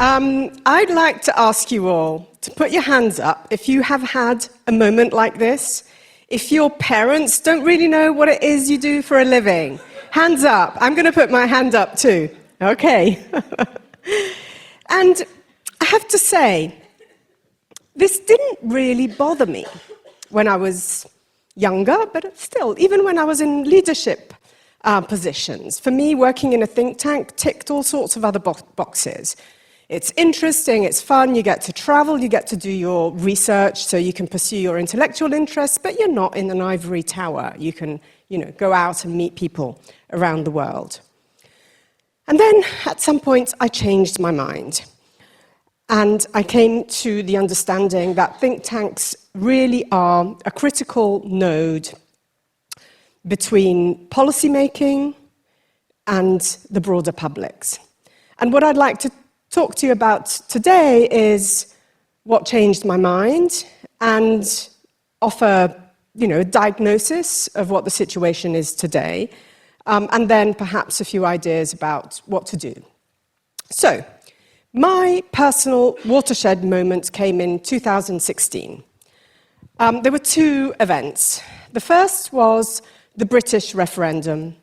I'd like to ask you all to put your hands up if you have had a moment like this. If your parents don't really know what it is you do for a living. Hands up. I'm going to put my hand up too. Okay. And I have to say, this didn't really bother me when I was younger, but still, even when I was in leadership positions. For me, working in a think tank ticked all sorts of other boxes. It's interesting, it's fun, you get to travel, you get to do your research so you can pursue your intellectual interests, but you're not in an ivory tower. You can, go out and meet people around the world. And then, at some point, I changed my mind. And I came to the understanding that think tanks really are a critical node between policymaking and the broader publics. And what I'd like to talk to you about today is what changed my mind and offer, a diagnosis of what the situation is today, and then perhaps a few ideas about what to do. So, my personal watershed moment came in 2016. There were two events. The first was the British referendum,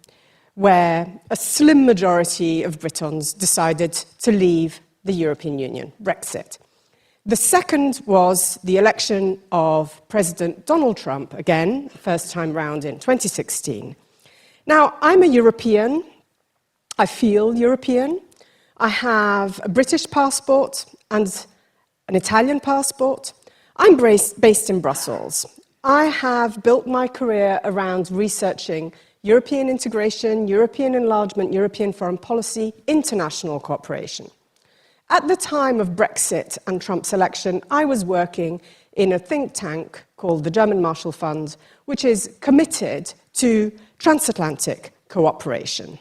where a slim majority of Britons decided to leave the European Union, Brexit. The second was the election of President Donald Trump, again, first time round in 2016. Now, I'm a European. I feel European. I have a British passport and an Italian passport. I'm based in Brussels. I have built my career around researching European integration, European enlargement, European foreign policy, international cooperation. At the time of Brexit and Trump's election, I was working in a think tank called the German Marshall Fund, which is committed to transatlantic cooperation.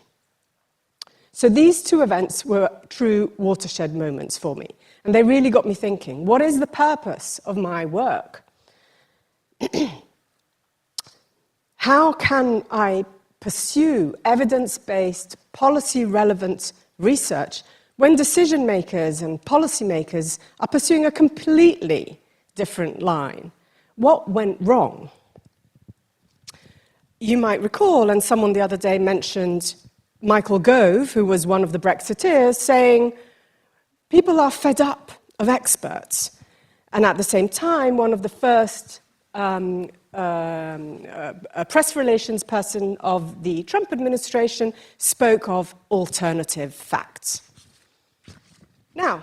So these two events were true watershed moments for me, and they really got me thinking, what is the purpose of my work? How can I pursue evidence-based, policy-relevant research when decision makers and policymakers are pursuing a completely different line? What went wrong? You might recall, and someone the other day mentioned Michael Gove, who was one of the Brexiteers, saying, people are fed up of experts. And at the same time, one of the first a press relations person of the Trump administration spoke of alternative facts. Now,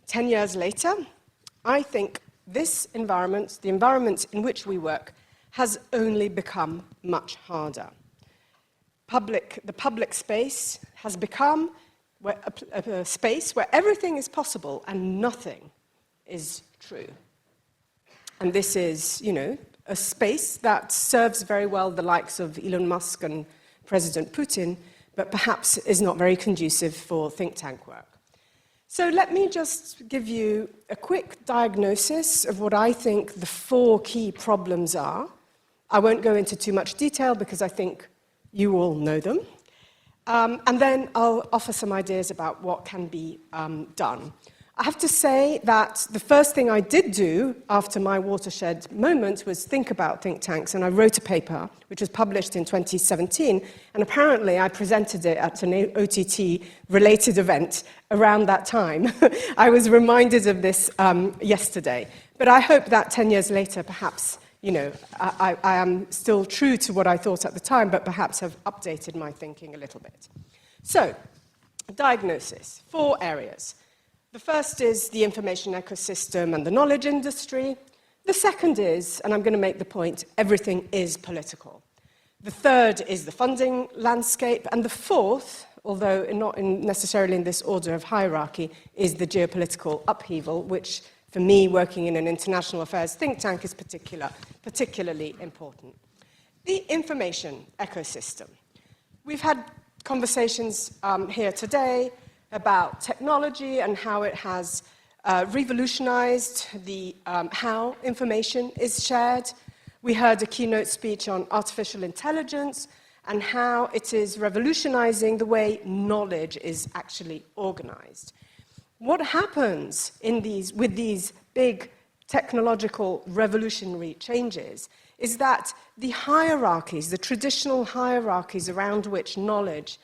10 years later, I think this environment, the environment in which we work, has only become much harder. The public space has become a space where everything is possible and nothing is true. And this is, a space that serves very well the likes of Elon Musk and President Putin, but perhaps is not very conducive for think tank work. So let me just give you a quick diagnosis of what I think the 4 key problems are. I won't go into too much detail because I think you all know them. And then I'll offer some ideas about what can be done. I have to say that the first thing I did do after my watershed moment was think about think tanks, and I wrote a paper which was published in 2017, and apparently I presented it at an OTT-related event around that time. I was reminded of this yesterday, but I hope that 10 years later, perhaps, I am still true to what I thought at the time, but perhaps have updated my thinking a little bit. So, diagnosis, 4 areas. The first is the information ecosystem and the knowledge industry. The second is, and I'm going to make the point, everything is political. The third is the funding landscape. And the fourth, although not necessarily in this order of hierarchy, is the geopolitical upheaval, which, for me, working in an international affairs think tank, is particularly important. The information ecosystem. We've had conversations here today about technology and how it has revolutionized how information is shared. We heard a keynote speech on artificial intelligence and how it is revolutionizing the way knowledge is actually organized. What happens with these big technological revolutionary changes is that the hierarchies, the traditional hierarchies around which knowledge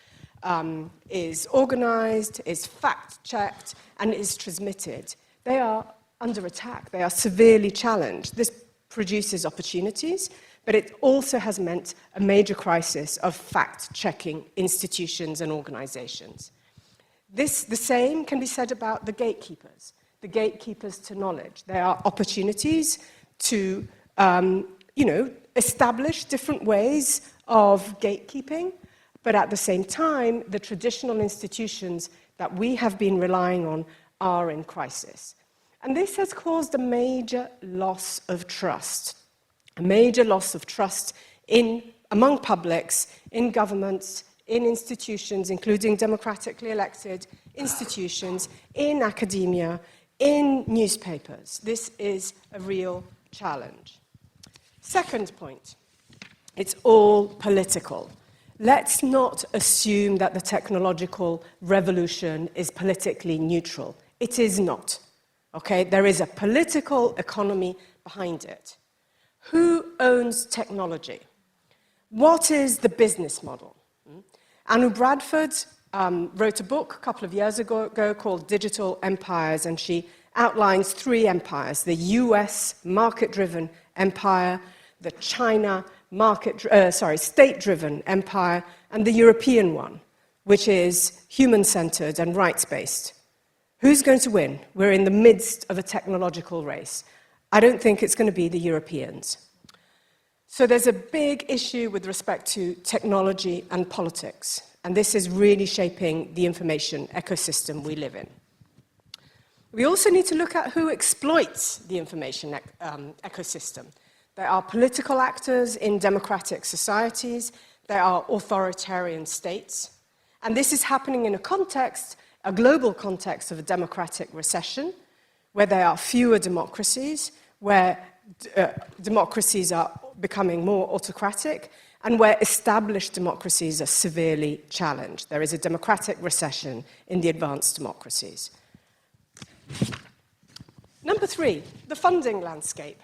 is organized, is fact-checked, and is transmitted, they are under attack. They are severely challenged. This produces opportunities, but it also has meant a major crisis of fact-checking institutions and organizations. The same can be said about the gatekeepers to knowledge. There are opportunities to, establish different ways of gatekeeping, but at the same time, the traditional institutions that we have been relying on are in crisis. And this has caused a major loss of trust among publics, in governments, in institutions, including democratically elected institutions, in academia, in newspapers. This is a real challenge. Second point, it's all political. Let's not assume that the technological revolution is politically neutral. It is not. Okay? There is a political economy behind it. Who owns technology? What is the business model? Anu Bradford wrote a book a couple of years ago called Digital Empires, and she outlines three empires: the US market-driven empire, the China state-driven empire, and the European one, which is human-centered and rights-based. Who's going to win? We're in the midst of a technological race. I don't think it's going to be the Europeans. So there's a big issue with respect to technology and politics, and this is really shaping the information ecosystem we live in. We also need to look at who exploits the information ecosystem. There are political actors in democratic societies, there are authoritarian states, and this is happening in a global context of a democratic recession, where there are fewer democracies, where democracies are becoming more autocratic, and where established democracies are severely challenged. There is a democratic recession in the advanced democracies. Number three, the funding landscape.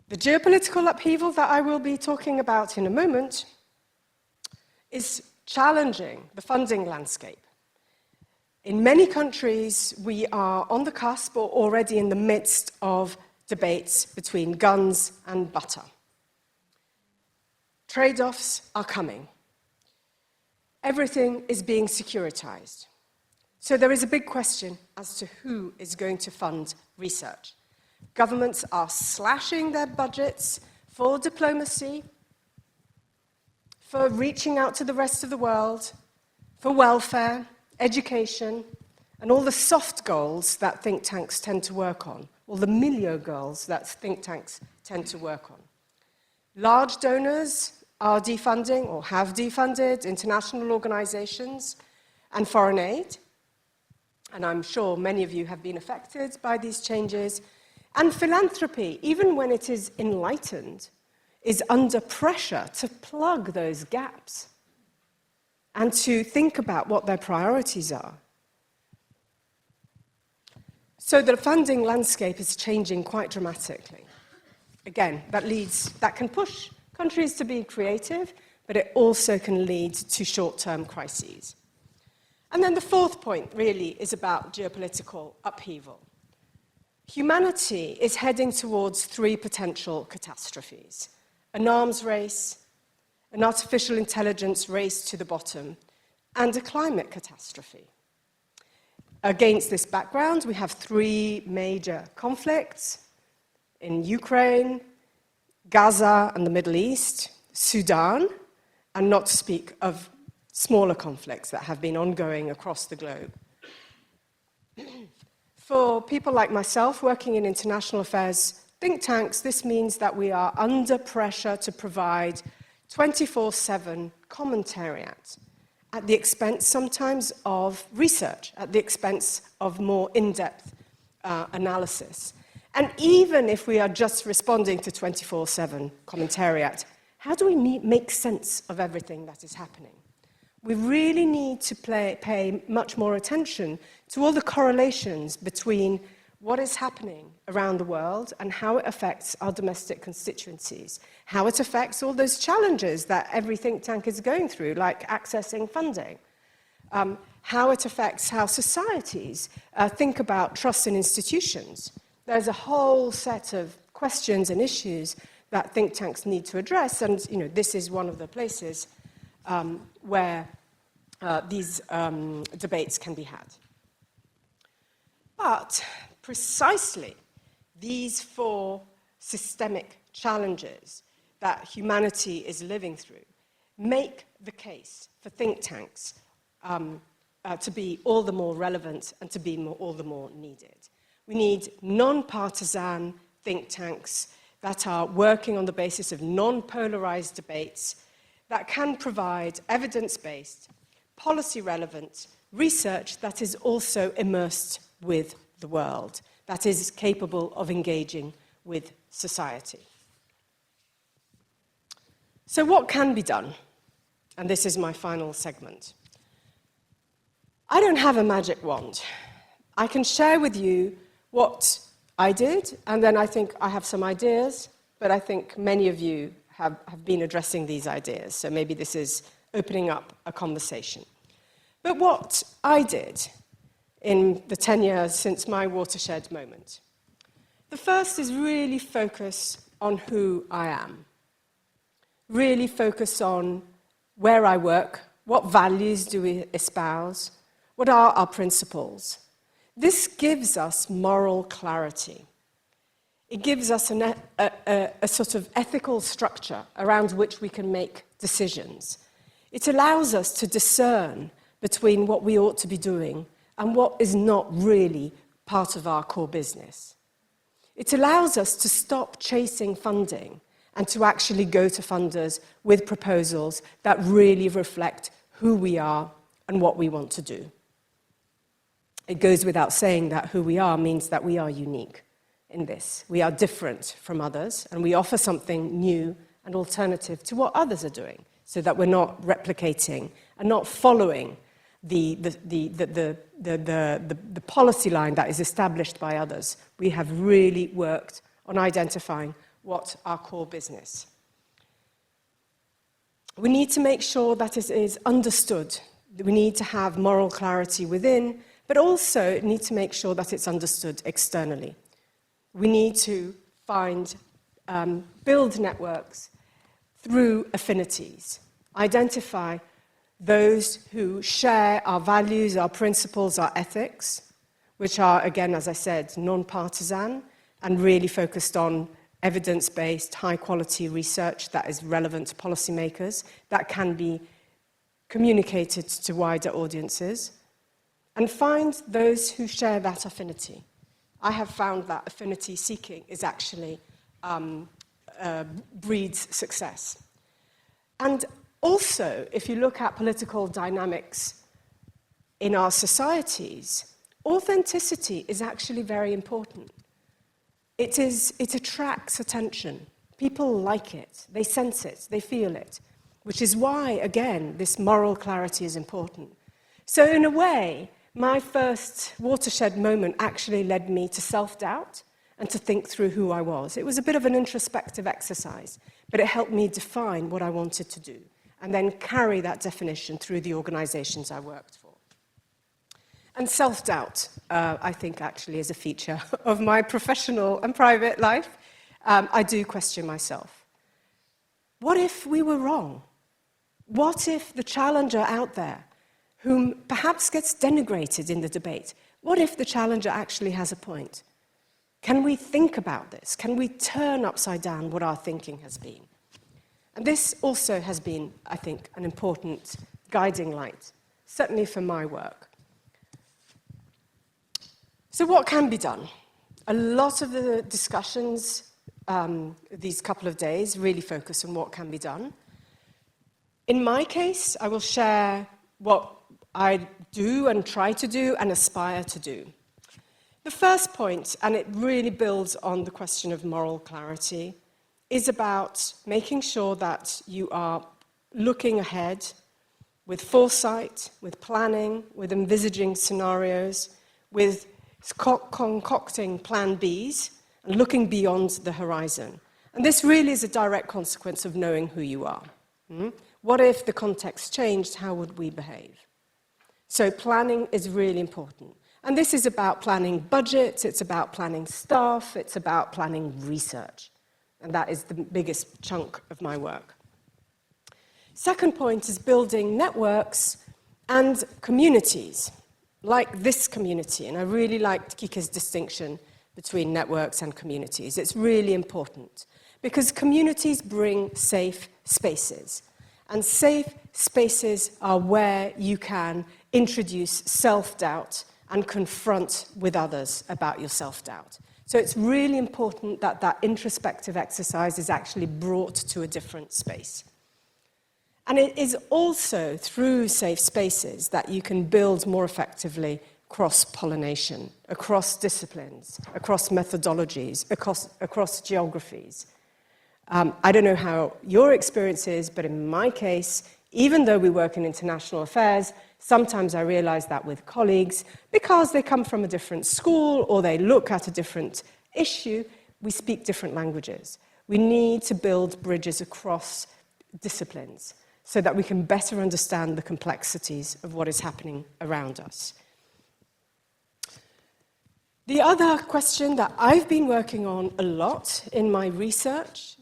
The geopolitical upheaval that I will be talking about in a moment is challenging the funding landscape. In many countries, we are on the cusp or already in the midst of debates between guns and butter. Trade-offs are coming. Everything is being securitized. So there is a big question as to who is going to fund research. Governments are slashing their budgets for diplomacy, for reaching out to the rest of the world, for welfare, education, and all the soft goals that think tanks tend to work on, all the milieu goals that think tanks tend to work on. Large donors are defunding or have defunded international organizations and foreign aid, and I'm sure many of you have been affected by these changes. And philanthropy, even when it is enlightened, is under pressure to plug those gaps and to think about what their priorities are. So the funding landscape is changing quite dramatically. Again, that can push countries to be creative, but it also can lead to short-term crises. And then the fourth point really is about geopolitical upheaval. Humanity is heading towards three potential catastrophes: an arms race, an artificial intelligence race to the bottom, and a climate catastrophe. Against this background, we have three major conflicts in Ukraine, Gaza and the Middle East, Sudan, and not to speak of smaller conflicts that have been ongoing across the globe. For people like myself working in international affairs think tanks, this means that we are under pressure to provide 24/7 commentary at the expense sometimes of research, at the expense of more in-depth analysis. And even if we are just responding to 24/7 commentariat, how do we make sense of everything that is happening? we really need to pay much more attention to all the correlations between what is happening around the world and how it affects our domestic constituencies, how it affects all those challenges that every think tank is going through, like accessing funding, how it affects how societies think about trust in institutions. There's a whole set of questions and issues that think tanks need to address, and this is one of the places where these debates can be had. But precisely these four systemic challenges that humanity is living through make the case for think tanks to be all the more relevant and to be all the more needed. We need non-partisan think tanks that are working on the basis of non-polarized debates that can provide evidence-based, policy-relevant research that is also immersed with the world, that is capable of engaging with society. So what can be done? And this is my final segment. I don't have a magic wand. I can share with you what I did, and then I think I have some ideas, but I think many of you have been addressing these ideas, so maybe this is opening up a conversation. But what I did in the 10 years since my watershed moment, the first is really focus on who I am. Really focus on where I work, what values do we espouse, what are our principles. This gives us moral clarity. It gives us a sort of ethical structure around which we can make decisions. It allows us to discern between what we ought to be doing and what is not really part of our core business. It allows us to stop chasing funding and to actually go to funders with proposals that really reflect who we are and what we want to do. It goes without saying that who we are means that we are unique in this. We are different from others, and we offer something new and alternative to what others are doing, so that we're not replicating and not following the policy line that is established by others. We have really worked on identifying what our core business. We need to make sure that it is understood. We need to have moral clarity within, but also need to make sure that it's understood externally. We need to build networks through affinities, identify those who share our values, our principles, our ethics, which are, again, as I said, non-partisan and really focused on evidence-based, high-quality research that is relevant to policymakers, that can be communicated to wider audiences, and find those who share that affinity. I have found that affinity seeking is actually breeds success. And also, if you look at political dynamics in our societies, authenticity is actually very important. It attracts attention. People like it, they sense it, they feel it, which is why, again, this moral clarity is important. So in a way, my first watershed moment actually led me to self-doubt and to think through who I was. It was a bit of an introspective exercise, but it helped me define what I wanted to do and then carry that definition through the organizations I worked for. And self-doubt, I think, actually is a feature of my professional and private life. I do question myself. What if we were wrong? What if the challenger out there, whom perhaps gets denigrated in the debate, what if the challenger actually has a point? Can we think about this? Can we turn upside down what our thinking has been? And this also has been, I think, an important guiding light, certainly for my work. So what can be done? A lot of the discussions these couple of days really focus on what can be done. In my case, I will share what I do and try to do and aspire to do. The first point, and it really builds on the question of moral clarity, is about making sure that you are looking ahead with foresight, with planning, with envisaging scenarios, with concocting plan Bs, and looking beyond the horizon. And this really is a direct consequence of knowing who you are. What if the context changed? How would we behave? So planning is really important. And this is about planning budgets, it's about planning staff, it's about planning research. And that is the biggest chunk of my work. Second point is building networks and communities, like this community. And I really liked Kike's distinction between networks and communities. It's really important, because communities bring safe spaces. And safe spaces are where you can introduce self-doubt and confront with others about your self-doubt. So it's really important that that introspective exercise is actually brought to a different space. And it is also through safe spaces that you can build more effectively cross-pollination, across disciplines, across methodologies, across geographies. I don't know how your experience is, but in my case, even though we work in international affairs, sometimes I realize that with colleagues, because they come from a different school or they look at a different issue, we speak different languages. We need to build bridges across disciplines so that we can better understand the complexities of what is happening around us. The other question that I've been working on a lot in my research,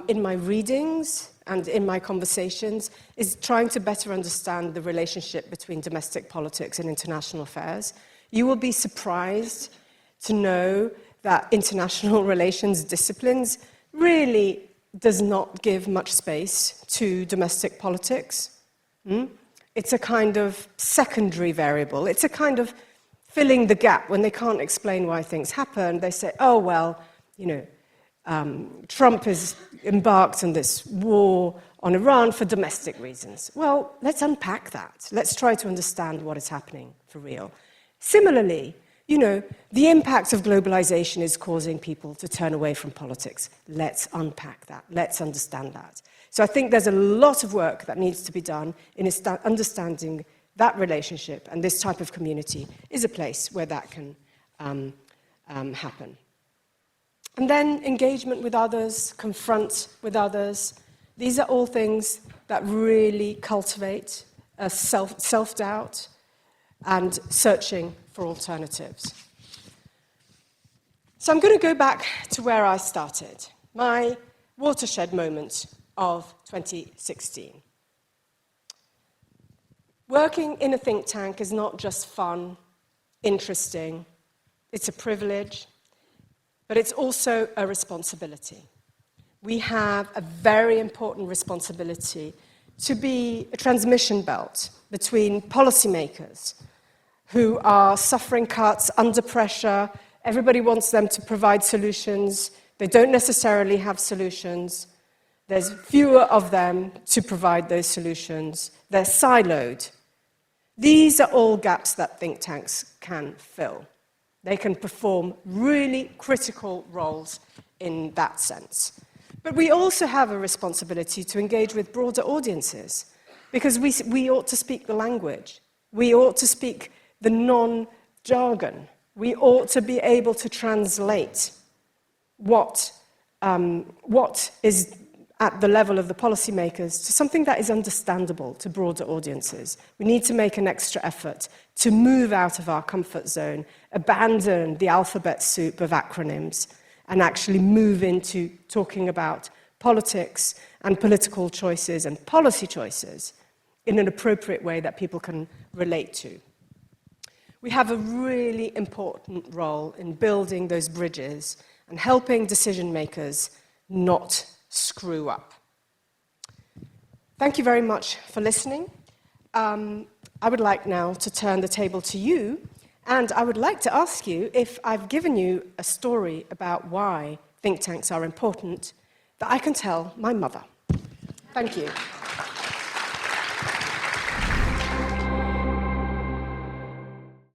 in my readings, and in my conversations, is trying to better understand the relationship between domestic politics and international affairs. You will be surprised to know that international relations disciplines really does not give much space to domestic politics. It's a kind of secondary variable. It's a kind of filling the gap when they can't explain why things happen. They say, oh, well, you know, Trump has embarked on this war on Iran for domestic reasons. Well, let's unpack that. Let's try to understand what is happening for real. Similarly, you know, the impact of globalization is causing people to turn away from politics. Let's unpack that. Let's understand that. So I think there's a lot of work that needs to be done in understanding that relationship, and this type of community is a place where that can happen. And then engagement with others, confront with others. These are all things that really cultivate self-doubt and searching for alternatives. So I'm going to go back to where I started, my watershed moment of 2016. Working in a think tank is not just fun, interesting, it's a privilege, but it's also a responsibility. We have a very important responsibility to be a transmission belt between policymakers who are suffering cuts, under pressure. Everybody wants them to provide solutions. They don't necessarily have solutions. There's fewer of them to provide those solutions. They're siloed. These are all gaps that think tanks can fill. They can perform really critical roles in that sense. But we also have a responsibility to engage with broader audiences, because we ought to speak the language. We ought to speak the non-jargon. We ought to be able to translate what is at the level of the policymakers to something that is understandable to broader audiences. We need to make an extra effort to move out of our comfort zone, abandon the alphabet soup of acronyms, and actually move into talking about politics and political choices and policy choices in an appropriate way that people can relate to. We have a really important role in building those bridges and helping decision makers not screw up. Thank you very much for listening. I would like now to turn the table to you, and I would like to ask you if I've given you a story about why think tanks are important that I can tell my mother. Thank you.